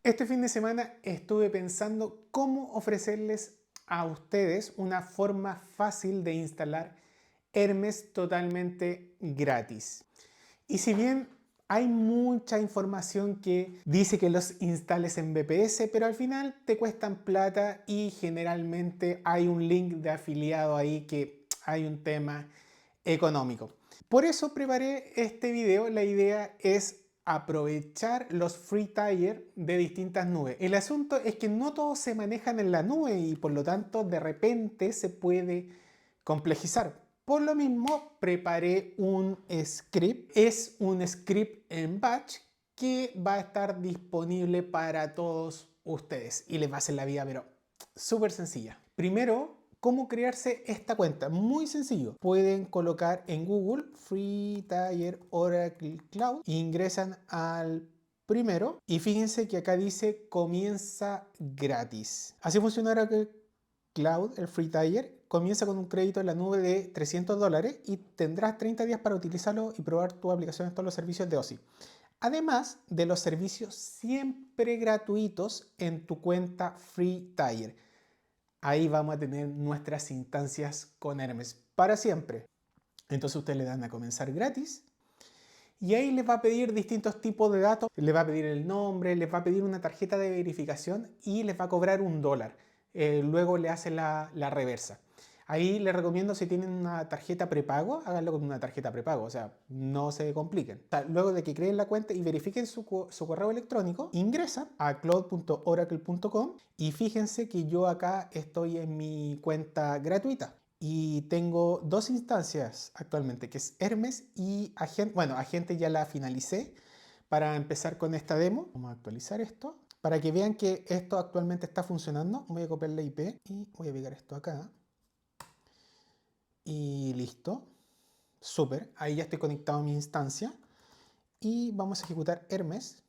Este fin de semana estuve pensando cómo ofrecerles a ustedes una forma fácil de instalar Hermes totalmente gratis. Y si bien hay mucha información que dice que los instales en VPS, pero al final te cuestan plata y generalmente hay un link de afiliado ahí que hay un tema económico. Por eso preparé este video. La idea es aprovechar los free tier de distintas nubes. El asunto es que no todos se manejan en la nube y por lo tanto de repente se puede complejizar. Por lo mismo preparé un script. Es un script en batch que va a estar disponible para todos ustedes y les va a hacer la vida pero súper sencilla. Primero, ¿cómo crearse esta cuenta? Muy sencillo. Pueden colocar en Google Free Tier Oracle Cloud, ingresan al primero y fíjense que acá dice comienza gratis. Así funciona Oracle Cloud, el Free Tier. Comienza con un crédito en la nube de $300 y tendrás 30 días para utilizarlo y probar tu aplicación en todos los servicios de OSI. Además de los servicios siempre gratuitos en tu cuenta Free Tier. Ahí vamos a tener nuestras instancias con Hermes para siempre. Entonces ustedes le dan a comenzar gratis y ahí les va a pedir distintos tipos de datos. Les va a pedir el nombre, les va a pedir una tarjeta de verificación y les va a cobrar $1. Luego le hace la reversa. Ahí les recomiendo, si tienen una tarjeta prepago, háganlo con una tarjeta prepago, o sea, no se compliquen. O sea, luego de que creen la cuenta y verifiquen su correo electrónico, ingresan a cloud.oracle.com y fíjense que yo acá estoy en mi cuenta gratuita. Y tengo dos instancias actualmente, que es Hermes y Agente. Bueno, Agente ya la finalicé para empezar con esta demo. Vamos a actualizar esto para que vean que esto actualmente está funcionando. Voy a copiar la IP y voy a pegar esto acá. Y listo. Súper. Ahí ya estoy conectado a mi instancia. Y vamos a ejecutar Hermes.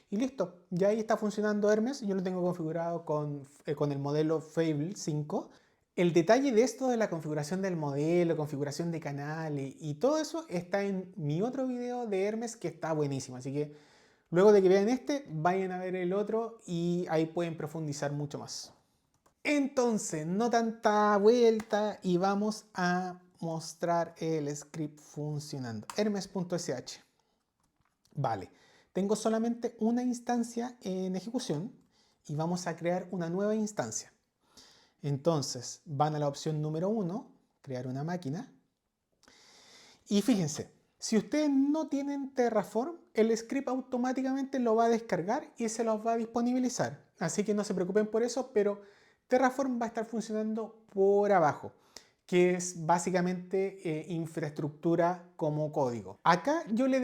Y listo. Ya ahí está funcionando Hermes. Yo lo tengo configurado con el modelo Fable 5. El detalle de esto de la configuración del modelo, configuración de canal y todo eso está en mi otro video de Hermes que está buenísimo. Así que luego de que vean este, vayan a ver el otro y ahí pueden profundizar mucho más. Entonces, no tanta vuelta y vamos a mostrar el script funcionando. Hermes.sh. Vale, tengo solamente una instancia en ejecución y vamos a crear una nueva instancia. Entonces, van a la opción número 1, crear una máquina. Y fíjense, si ustedes no tienen Terraform, el script automáticamente lo va a descargar y se los va a disponibilizar. Así que no se preocupen por eso, pero Terraform va a estar funcionando por abajo, que es básicamente infraestructura como código. Acá yo les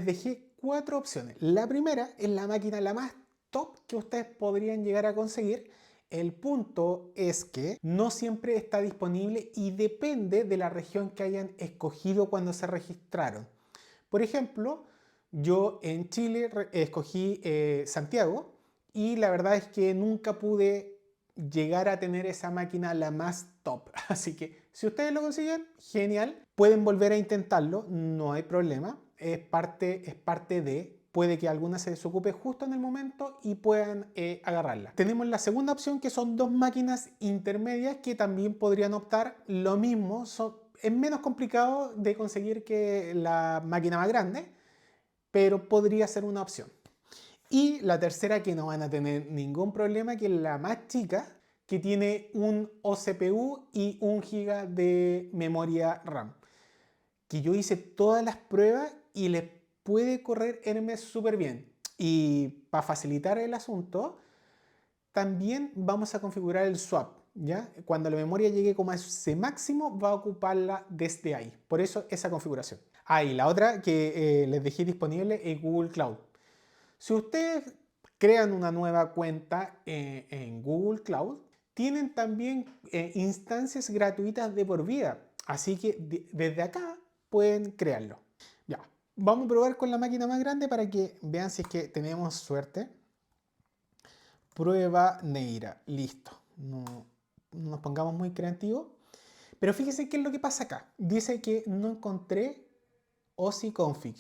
dejé 4 opciones. La primera es la máquina la más top que ustedes podrían llegar a conseguir. El punto es que no siempre está disponible y depende de la región que hayan escogido cuando se registraron. Por ejemplo, yo en Chile escogí Santiago y la verdad es que nunca pude llegar a tener esa máquina la más top. Así que si ustedes lo consiguen, genial. Pueden volver a intentarlo, no hay problema. Es parte de... Puede que alguna se desocupe justo en el momento y puedan agarrarla. Tenemos la segunda opción, que son dos máquinas intermedias que también podrían optar. Lo mismo, es menos complicado de conseguir que la máquina más grande, pero podría ser una opción. Y la tercera, que no van a tener ningún problema, que es la más chica, que tiene un OCPU y 1 GB de memoria RAM. Que yo hice todas las pruebas y les puede correr Hermes súper bien. Y para facilitar el asunto, también vamos a configurar el swap. ¿Ya? Cuando la memoria llegue como a ese máximo, va a ocuparla desde ahí. Por eso esa configuración. Ah, y la otra que les dejé disponible es Google Cloud. Si ustedes crean una nueva cuenta en Google Cloud, tienen también instancias gratuitas de por vida. Así que desde acá pueden crearlo. Ya, vamos a probar con la máquina más grande para que vean si es que tenemos suerte. Prueba Neira, listo. No nos pongamos muy creativos. Pero fíjense qué es lo que pasa acá. Dice que no encontré OSI config.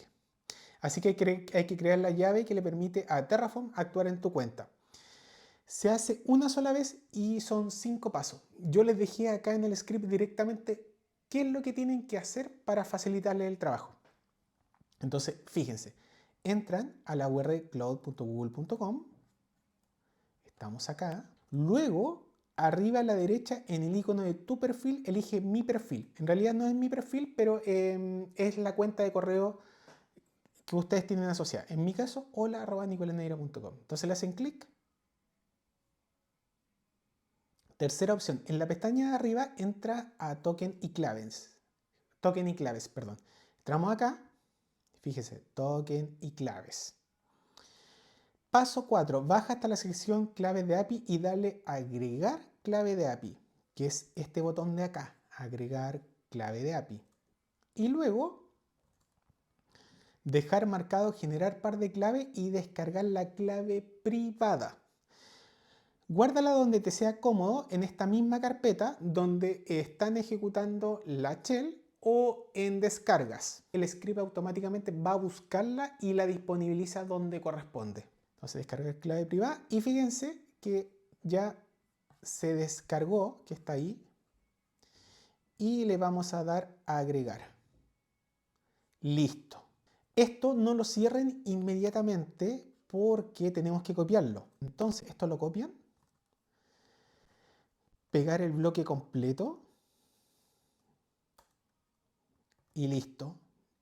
Así que hay que crear la llave que le permite a Terraform actuar en tu cuenta. Se hace una sola vez y son 5 pasos. Yo les dejé acá en el script directamente qué es lo que tienen que hacer para facilitarles el trabajo. Entonces, fíjense, entran a la URL cloud.google.com, estamos acá, luego arriba a la derecha en el icono de tu perfil elige mi perfil. En realidad no es mi perfil, pero es la cuenta de correo que ustedes tienen asociada. En mi caso, hola@nicolaneira.com. Entonces le hacen clic. Tercera opción, en la pestaña de arriba entra a token y claves. Token y claves, perdón. Entramos acá, fíjese, token y claves. Paso 4, baja hasta la sección claves de API y dale agregar clave de API, que es este botón de acá, agregar clave de API. Y luego dejar marcado generar par de clave y descargar la clave privada. Guárdala donde te sea cómodo, en esta misma carpeta donde están ejecutando la shell o en descargas. El script automáticamente va a buscarla y la disponibiliza donde corresponde. Entonces descarga clave privada y fíjense que ya se descargó, que está ahí, y le vamos a dar a agregar. Listo. Esto no lo cierren inmediatamente porque tenemos que copiarlo. Entonces esto lo copian, pegar el bloque completo y listo,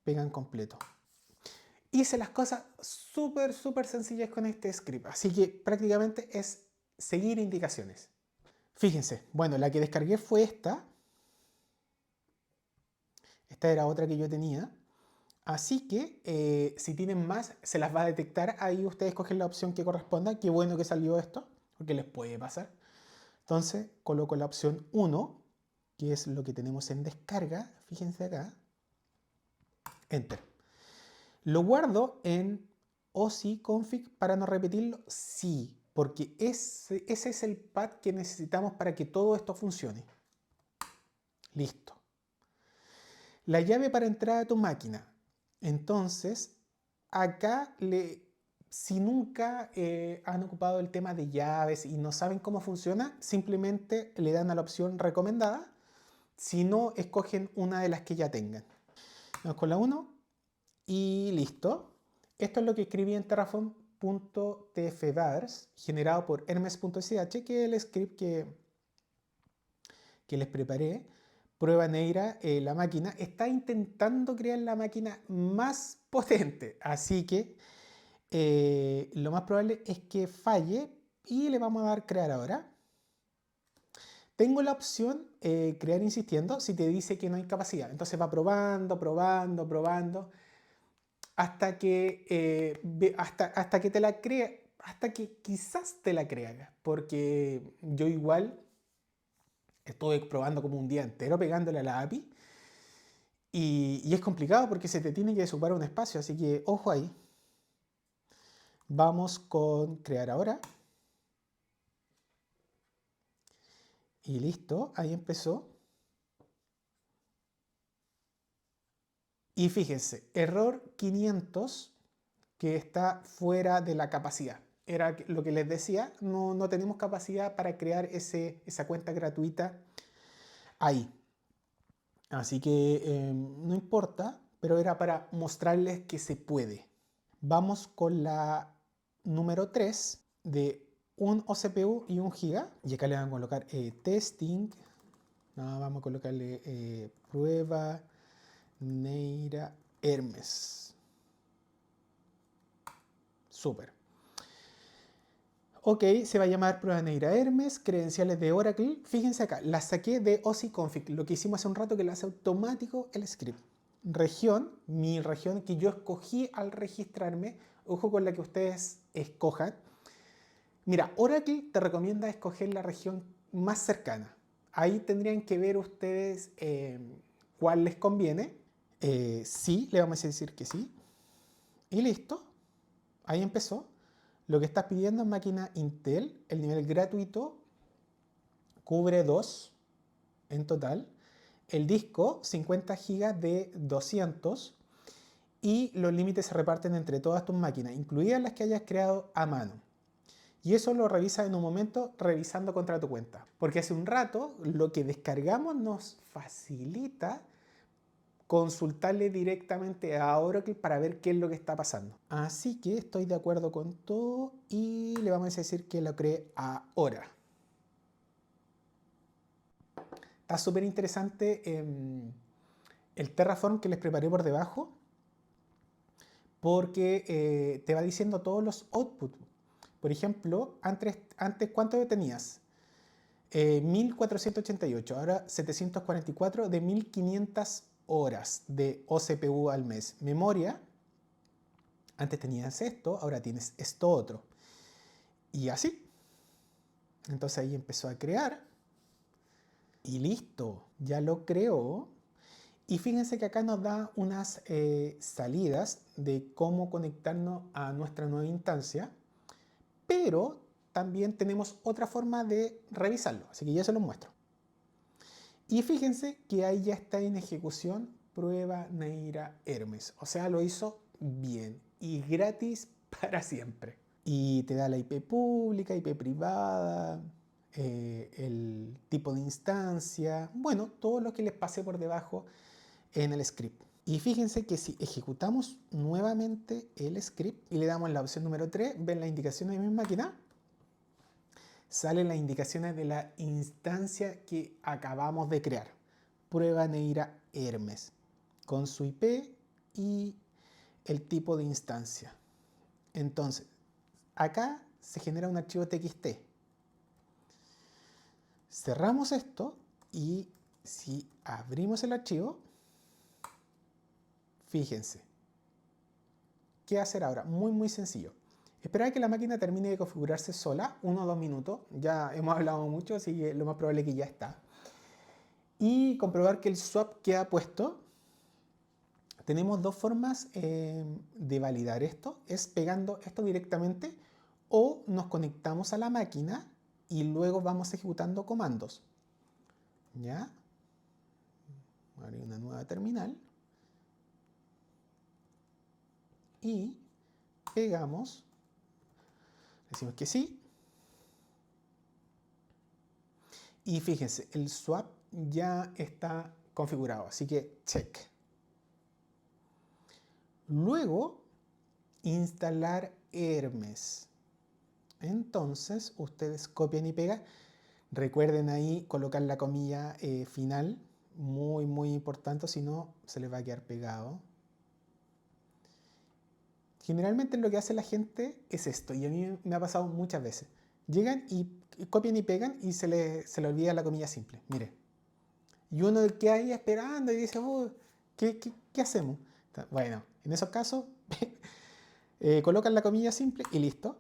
pegan completo. Hice las cosas súper sencillas con este script, así que prácticamente es seguir indicaciones. Fíjense, bueno, la que descargué fue esta. Esta era otra que yo tenía. Así que si tienen más, se las va a detectar. Ahí ustedes cogen la opción que corresponda. Qué bueno que salió esto, porque les puede pasar. Entonces coloco la opción 1, que es lo que tenemos en descarga. Fíjense acá. Enter. ¿Lo guardo en OSI config para no repetirlo? Sí, porque ese es el path que necesitamos para que todo esto funcione. Listo. La llave para entrar a tu máquina. Entonces, acá, si nunca han ocupado el tema de llaves y no saben cómo funciona, simplemente le dan a la opción recomendada. Si no, escogen una de las que ya tengan. Vamos con la 1 y listo. Esto es lo que escribí en terraform.tfvars, generado por hermes.sh, que es el script que les preparé. Prueba Neira, la máquina, está intentando crear la máquina más potente. Así que lo más probable es que falle y le vamos a dar crear ahora. Tengo la opción crear insistiendo si te dice que no hay capacidad. Entonces va probando, hasta que, hasta que te la crea, hasta que quizás te la crea. Porque yo igual estuve probando como un día entero pegándole a la API. Y es complicado porque se te tiene que desocupar un espacio. Así que ojo ahí. Vamos con crear ahora. Y listo, ahí empezó. Y fíjense, error 500 que está fuera de la capacidad. Era lo que les decía, no tenemos capacidad para crear esa cuenta gratuita ahí. Así que no importa, pero era para mostrarles que se puede. Vamos con la número 3 de un OCPU y 1 GB. Y acá le vamos a colocar testing. No, vamos a colocarle prueba Neira Hermes. Súper. Ok, se va a llamar prueba Neira Hermes, credenciales de Oracle. Fíjense acá, las saqué de OSI config, lo que hicimos hace un rato que lo hace automático el script. Región, mi región que yo escogí al registrarme, ojo con la que ustedes escojan. Mira, Oracle te recomienda escoger la región más cercana. Ahí tendrían que ver ustedes cuál les conviene. Sí, le vamos a decir que sí. Y listo. Ahí empezó. Lo que estás pidiendo es máquina Intel. El nivel gratuito cubre 2 en total. El disco 50 GB de 200. y los límites se reparten entre todas tus máquinas, incluidas las que hayas creado a mano. Y eso lo revisas en un momento revisando contra tu cuenta. Porque hace un rato lo que descargamos nos facilita consultarle directamente a Oracle para ver qué es lo que está pasando. Así que estoy de acuerdo con todo y le vamos a decir que lo cree ahora. Está súper interesante el Terraform que les preparé por debajo, porque te va diciendo todos los outputs. Por ejemplo, antes ¿cuánto tenías? 1488, ahora 744 de 1500 horas de OCPU al mes. Memoria, antes tenías esto, ahora tienes esto otro. Y así. Entonces ahí empezó a crear. Y listo, ya lo creó. Y fíjense que acá nos da unas salidas de cómo conectarnos a nuestra nueva instancia. Pero también tenemos otra forma de revisarlo. Así que ya se los muestro. Y fíjense que ahí ya está en ejecución prueba Neira Hermes. O sea, lo hizo bien y gratis para siempre. Y te da la IP pública, IP privada, el tipo de instancia, bueno, todo lo que les pasé por debajo en el script. Y fíjense que si ejecutamos nuevamente el script y le damos la opción número 3, ven las indicaciones de mi máquina, salen las indicaciones de la instancia que acabamos de crear. Prueba Neira Hermes, con su IP y el tipo de instancia. Entonces, acá se genera un archivo TXT. Cerramos esto y si abrimos el archivo, fíjense. ¿Qué hacer ahora? Muy sencillo. Esperar a que la máquina termine de configurarse sola, 1 o 2 minutos. Ya hemos hablado mucho, así que lo más probable es que ya está. Y comprobar que el swap queda puesto. Tenemos dos formas de validar esto. Es pegando esto directamente o nos conectamos a la máquina y luego vamos ejecutando comandos. ¿Ya? Abrir una nueva terminal. Y pegamos. Decimos que sí. Y fíjense, el swap ya está configurado. Así que check. Luego, instalar Hermes. Entonces, ustedes copian y pegan. Recuerden ahí colocar la comilla final. Muy importante, si no se les va a quedar pegado. Generalmente lo que hace la gente es esto, y a mí me ha pasado muchas veces. Llegan y copian y pegan y se le olvida la comilla simple. Mire. Y uno queda ahí esperando y dice, oh, ¿qué hacemos? Bueno, en esos casos, colocan la comilla simple y listo.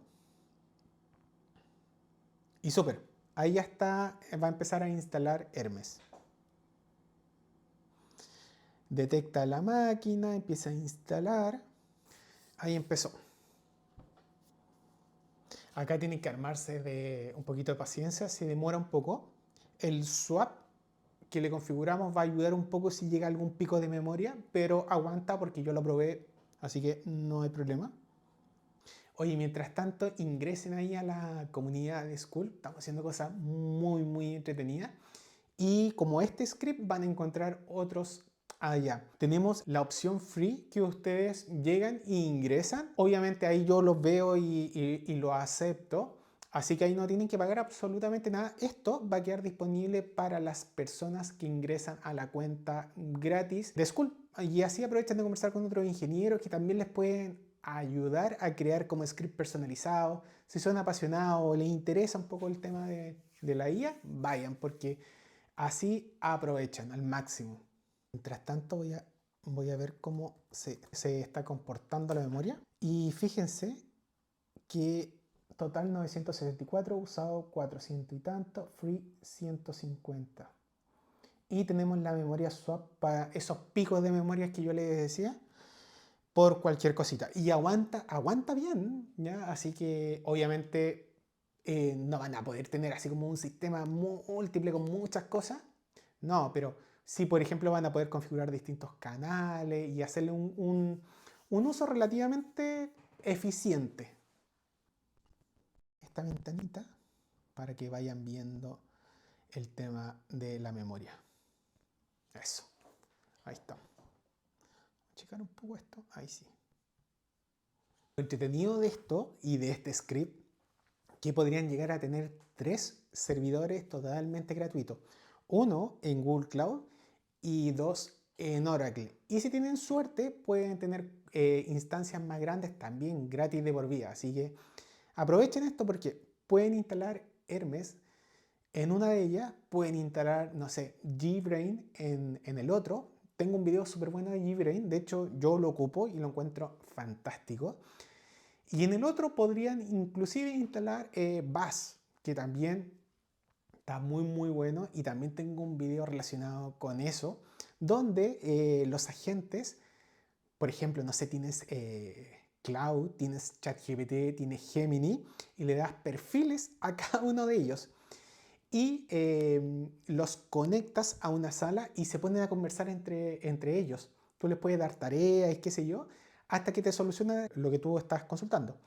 Y súper, ahí ya está, va a empezar a instalar Hermes. Detecta la máquina, empieza a instalar. Ahí empezó. Acá tiene que armarse de un poquito de paciencia, se demora un poco. El swap que le configuramos va a ayudar un poco si llega algún pico de memoria, pero aguanta porque yo lo probé, así que no hay problema. Oye, mientras tanto, ingresen ahí a la comunidad de Skool. Estamos haciendo cosas muy entretenidas. Y como este script van a encontrar otros allá. Tenemos la opción free que ustedes llegan e ingresan. Obviamente ahí yo los veo y lo acepto. Así que ahí no tienen que pagar absolutamente nada. Esto va a quedar disponible para las personas que ingresan a la cuenta gratis de Skool. Y así aprovechan de conversar con otros ingenieros que también les pueden ayudar a crear como script personalizado. Si son apasionados o les interesa un poco el tema de la IA, vayan porque así aprovechan al máximo. Mientras tanto voy a ver cómo se está comportando la memoria. Y fíjense que total 974, usado 400 y tanto, free 150. Y tenemos la memoria swap para esos picos de memoria que yo les decía, por cualquier cosita. Y aguanta bien, ¿ya? Así que obviamente no van a poder tener así como un sistema múltiple con muchas cosas. No, pero sí, por ejemplo, van a poder configurar distintos canales y hacerle un uso relativamente eficiente. Esta ventanita para que vayan viendo el tema de la memoria. Eso. Ahí está. Voy a checar un poco esto. Ahí sí. Lo entretenido de esto y de este script, que podrían llegar a tener 3 servidores totalmente gratuitos. Uno en Google Cloud y 2 en Oracle. Y si tienen suerte, pueden tener instancias más grandes también gratis de por vida. Así que aprovechen esto porque pueden instalar Hermes en una de ellas, pueden instalar, no sé, JBrain en el otro. Tengo un video súper bueno de JBrain, de hecho yo lo ocupo y lo encuentro fantástico. Y en el otro podrían inclusive instalar Bash, que también está muy bueno, y también tengo un video relacionado con eso, donde los agentes, por ejemplo, no sé, tienes Cloud, tienes ChatGPT, tienes Gemini, y le das perfiles a cada uno de ellos. Y los conectas a una sala y se ponen a conversar entre ellos. Tú les puedes dar tareas y qué sé yo, hasta que te soluciona lo que tú estás consultando.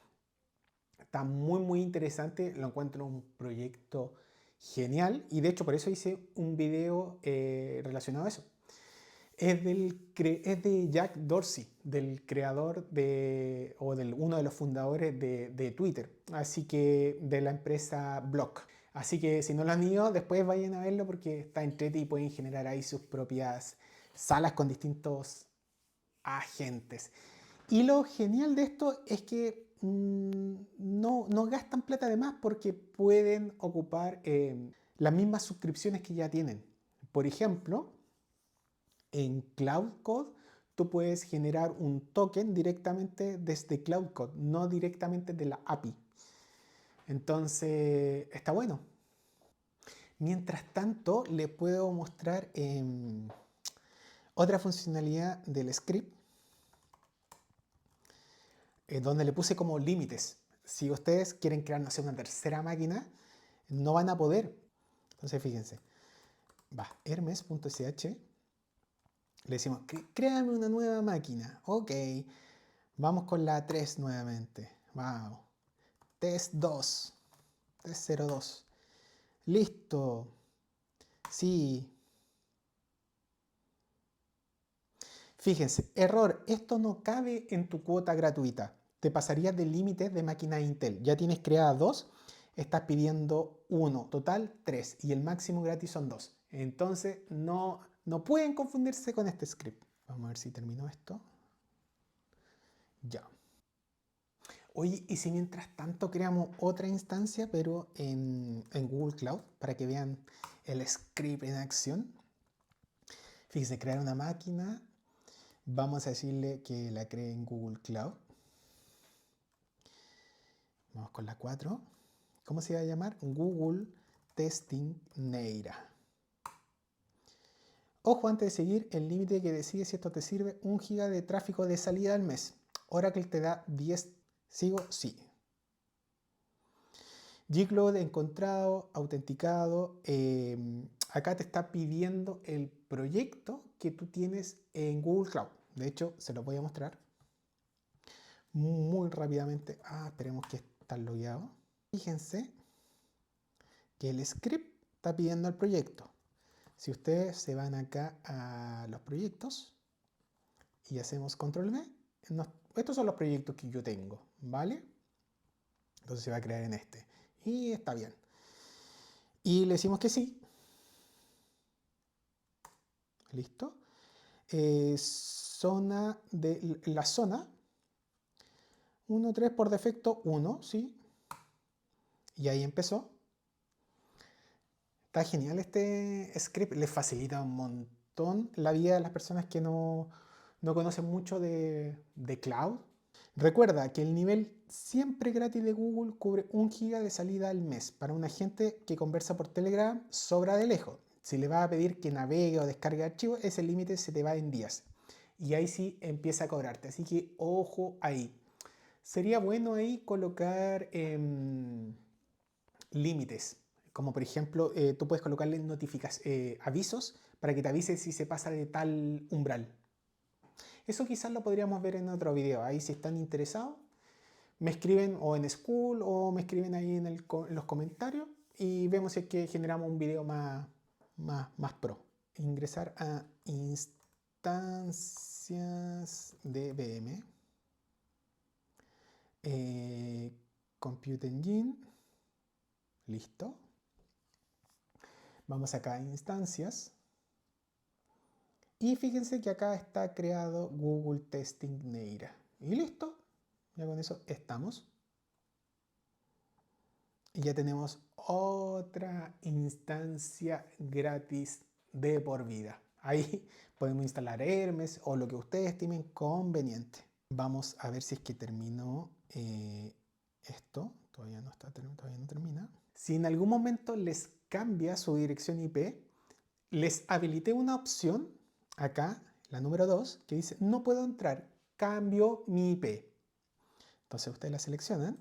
Está muy interesante, lo encuentro un proyecto genial y de hecho por eso hice un video relacionado a eso. Es de Jack Dorsey, del creador o uno de los fundadores de Twitter, así que de la empresa Block. Así que si no lo han ido, después vayan a verlo porque está entretenido y pueden generar ahí sus propias salas con distintos agentes. Y lo genial de esto es que no gastan plata de más porque pueden ocupar las mismas suscripciones que ya tienen. Por ejemplo, en Cloud Code tú puedes generar un token directamente desde Cloud Code, no directamente de la API. Entonces, está bueno. Mientras tanto, les puedo mostrar otra funcionalidad del script donde le puse como límites. Si ustedes quieren crear, no sé, una tercera máquina, no van a poder. Entonces, fíjense. Va, hermes.sh. Le decimos, créame una nueva máquina. Ok. Vamos con la 3 nuevamente. Vamos. Test 2. Test 02. Listo. Sí. Fíjense, error. Esto no cabe en tu cuota gratuita. Te pasarías del límite de máquina Intel. Ya tienes creadas 2. Estás pidiendo 1. Total 3. Y el máximo gratis son 2. Entonces no pueden confundirse con este script. Vamos a ver si terminó esto. Ya. Oye, ¿y si mientras tanto creamos otra instancia, pero en Google Cloud, para que vean el script en acción? Fíjense, crear una máquina. Vamos a decirle que la cree en Google Cloud. Vamos con la 4. ¿Cómo se va a llamar? Google Testing Neira. Ojo, antes de seguir, el límite que decide si esto te sirve, 1 GB de tráfico de salida al mes. Oracle te da 10. ¿Sigo? Sí. Gcloud encontrado, autenticado. Acá te está pidiendo el proyecto que tú tienes en Google Cloud. De hecho, se lo voy a mostrar muy rápidamente. Esperemos que esté logueado. Fíjense que el script está pidiendo el proyecto. Si ustedes se van acá a los proyectos y hacemos control V, estos son los proyectos que yo tengo, ¿vale? Entonces se va a crear en este. Y está bien. Y le decimos que sí. ¿Listo? Zona de la zona 1.3 por defecto 1, ¿sí? Y ahí empezó. Está genial este script, les facilita un montón la vida de las personas que no conocen mucho de cloud. Recuerda que el nivel siempre gratis de Google cubre 1 GB de salida al mes. Para una gente que conversa por Telegram, sobra de lejos. Si le vas a pedir que navegue o descargue archivos, ese límite se te va en días. Y ahí sí empieza a cobrarte. Así que ojo ahí. Sería bueno ahí colocar límites. Como por ejemplo, tú puedes colocarle avisos para que te avise si se pasa de tal umbral. Eso quizás lo podríamos ver en otro video. Ahí si están interesados, me escriben o en School o me escriben ahí en los comentarios y vemos si es que generamos un video más pro. Ingresar a instancias de VM. Compute Engine. Listo. Vamos acá a instancias. Y fíjense que acá está creado Google Testing Neira. Y listo. Ya con eso estamos. Y ya tenemos otra instancia gratis de por vida. Ahí podemos instalar Hermes o lo que ustedes estimen conveniente. Vamos a ver si es que terminó esto. Todavía no termina. Si en algún momento les cambia su dirección IP, les habilité una opción acá, la número 2, que dice no puedo entrar, cambio mi IP. Entonces ustedes la seleccionan.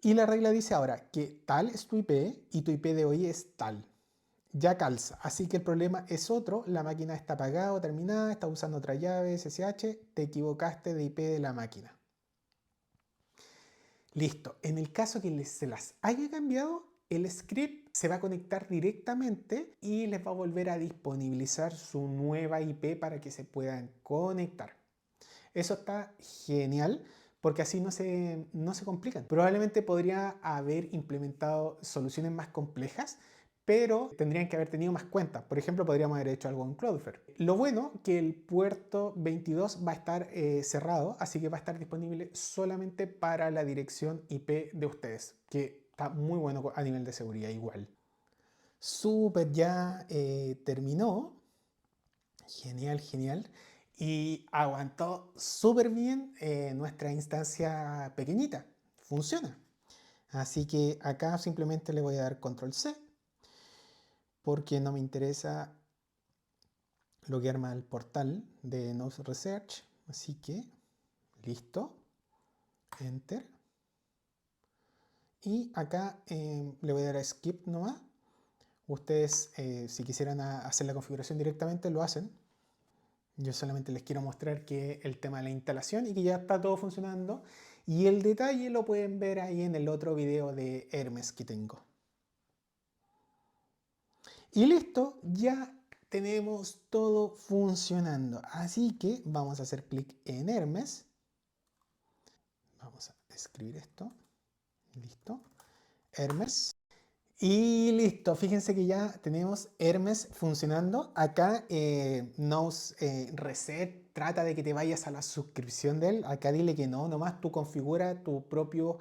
Y la regla dice ahora que tal es tu IP y tu IP de hoy es tal. Ya calza. Así que el problema es otro. La máquina está apagada o terminada, está usando otra llave SSH. Te equivocaste de IP de la máquina. Listo. En el caso que se las haya cambiado, el script se va a conectar directamente y les va a volver a disponibilizar su nueva IP para que se puedan conectar. Eso está genial porque así no se complican. Probablemente podría haber implementado soluciones más complejas, pero tendrían que haber tenido más cuentas. Por ejemplo, podríamos haber hecho algo en Cloudflare. Lo bueno que el puerto 22 va a estar cerrado, así que va a estar disponible solamente para la dirección IP de ustedes, que está muy bueno a nivel de seguridad igual. Súper, ya terminó. Genial, genial. Y aguantó súper bien nuestra instancia pequeñita. Funciona. Así que acá simplemente le voy a dar control C porque no me interesa lo que arma el portal de Node Research. Así que listo. Enter. Y acá le voy a dar a Skip nomás. Ustedes si quisieran hacer la configuración directamente lo hacen. Yo solamente les quiero mostrar que el tema de la instalación y que ya está todo funcionando. Y el detalle lo pueden ver ahí en el otro video de Hermes que tengo. Y listo, ya tenemos todo funcionando. Así que vamos a hacer clic en Hermes. Vamos a escribir esto. Listo. Hermes. Y listo, fíjense que ya tenemos Hermes funcionando. Acá nos reset, trata de que te vayas a la suscripción de él. Acá dile que no, nomás tú configura tu propio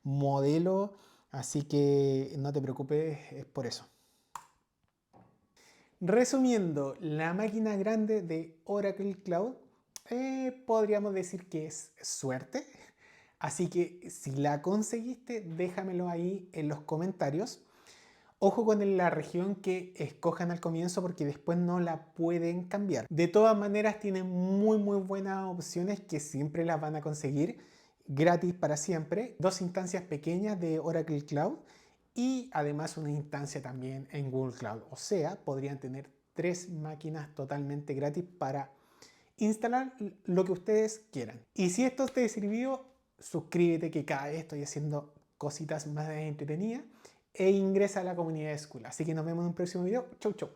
modelo. Así que no te preocupes, es por eso. Resumiendo, la máquina grande de Oracle Cloud podríamos decir que es suerte. Así que si la conseguiste, déjamelo ahí en los comentarios. Ojo con la región que escojan al comienzo porque después no la pueden cambiar. De todas maneras tienen muy buenas opciones que siempre las van a conseguir gratis para siempre. 2 instancias pequeñas de Oracle Cloud y además una instancia también en Google Cloud. O sea, podrían tener 3 máquinas totalmente gratis para instalar lo que ustedes quieran. Y si esto te sirvió, suscríbete que cada vez estoy haciendo cositas más entretenidas e ingresa a la comunidad de School. Así que nos vemos en un próximo video. Chau, chau.